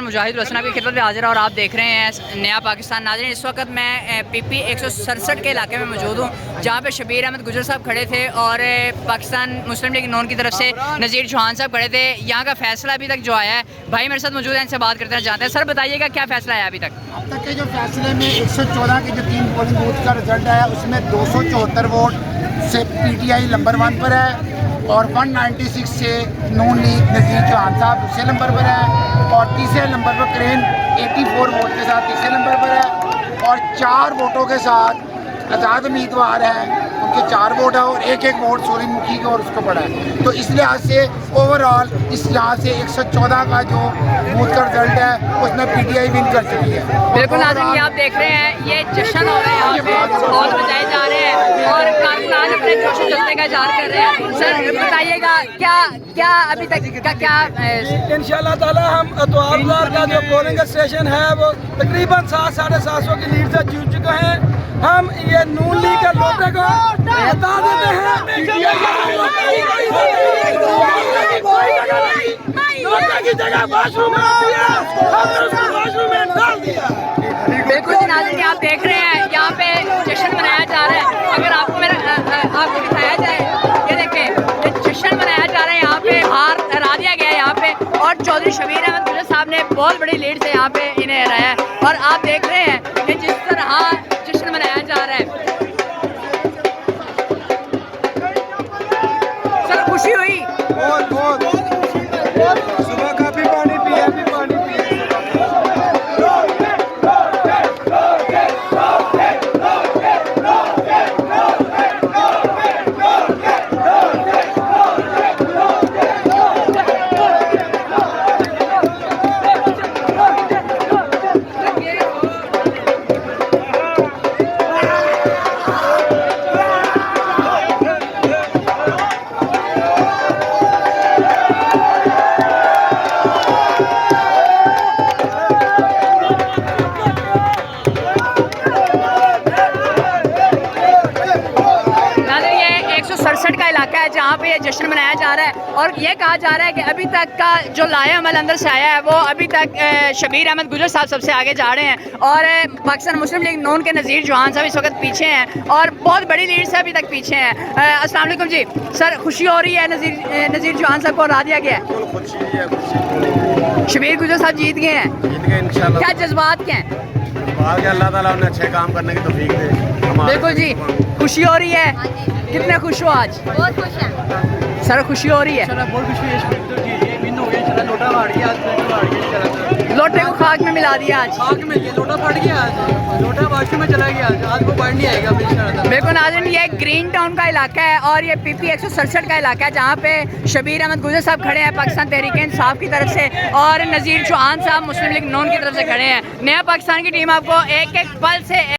पाकिस्तान मुजाहिद रसना की खिदमत में हाजिर है और आप देख रहे हैं नया पाकिस्तान। नाज़रीन, इस वक्त मैं PP 167 के इलाके में मौजूद हूँ, जहाँ पे शबीर अहमद गुजर साहब खड़े थे और पाकिस्तान मुस्लिम लीग नून की तरफ से नज़ीर चौहान साहब खड़े थे। यहाँ का फैसला अभी तक जो आया है, भाई मेरे साथ मौजूद है, इनसे बात करते हैं, जानते हैं। सर बताइएगा क्या फैसला आया अभी तक? अब तक के जो फैसले में 114 के जो 3 पोलिंग बूथ का रिजल्ट आया, उसमें 274 वोट से PTI नंबर 1 पर है और 196 से नून लीग नज़ीर चौहान साहब दूसरे नंबर पर है और तीसरे नंबर पर क्रेन 84 वोट के साथ तीसरे नंबर पर है और 4 वोटों के साथ आज़ाद उम्मीदवार हैं, उनके 4 वोट है और एक वोट सूरजमुखी का और उसको पड़ा है। तो इस लिहाज से ओवरऑल इस यहाँ से 114 का जो बूथ का रिजल्ट है उसमें PTI विन कर चुकी है। बिल्कुल नाज़रीन, ये आप देख रहे हैं, ये जश्न हो रहा है, यहाँ पे ढोल बजाए जा रहे हैं और कारकुन आज अपने जोश जज्बे का इज़हार कर रहे हैं। सर बताइएगा क्या क्या अभी तक का क्या इंशाल्लाह ताला हम अतवार का जो पोलिंग स्टेशन है वो तकरीबन 700-750 की लीड से जीत चुके हैं। हम ये नून लीग के लोटे को बता देते हैं, की जगह वॉशरूम में डाल दिया। बिल्कुल नाज़रीन, आप देख रहे हैं यहाँ पे जश्न मनाया जा रहा है। अगर आपको दिखाया जाए, ये देखें, ये जश्न मनाया जा रहा है, यहाँ पे हार हरा दिया गया है यहाँ पे और चौधरी शबीर अहमद गुजर साहब ने बहुत बड़ी लीड से यहाँ पे इन्हें हराया है और आप देख रहे हैं कि जिस तरह जश्न मनाया जा रहा है। सर खुशी हुई? बहुत सुबह काफी पानी पिया, का इलाका है जहाँ पे ये जश्न मनाया जा रहा है और ये कहा जा रहा है कि अभी तक का जो लाया अमल अंदर से आया है वो अभी तक शबीर अहमद गुजर साहब सबसे आगे जा रहे हैं और पाकिस्तान मुस्लिम लीग नून के नज़ीर चौहान साहब इस वक्त पीछे हैं और बहुत बड़ी लीड से अभी तक पीछे हैं। अस्सलाम वालेकुम जी। सर खुशी हो रही है नज़ीर चौहान साहब को हरा दिया गया है, शबीर गुजर साहब जीत गए हैं, इंशाल्लाह। क्या जज्बात क्या हैं? अल्लाह ताला उन्हें अच्छे काम करने की तौफीक दे। बिल्कुल जी, खुशी हो रही है। कितने खुश हो आज? बहुत खुश है सर, खुशी हो रही है? बहुत खुशी है। लोटे को खाक में मिला दिया आज, खाक में ये लोटा फट गया आज, लोटा वाशरूम में चला गया आज वो बाहर नहीं आएगा। बिल्कुल नाज़रीन, ये ग्रीन टाउन का इलाका है और ये PP 167 का इलाका है जहाँ पे शबीर अहमद गुजर साहब खड़े हैं पाकिस्तान तहरीक इंसाफ की तरफ से और नज़ीर चौहान साहब मुस्लिम लीग नून की तरफ से खड़े हैं। नया पाकिस्तान की टीम आपको एक एक पल से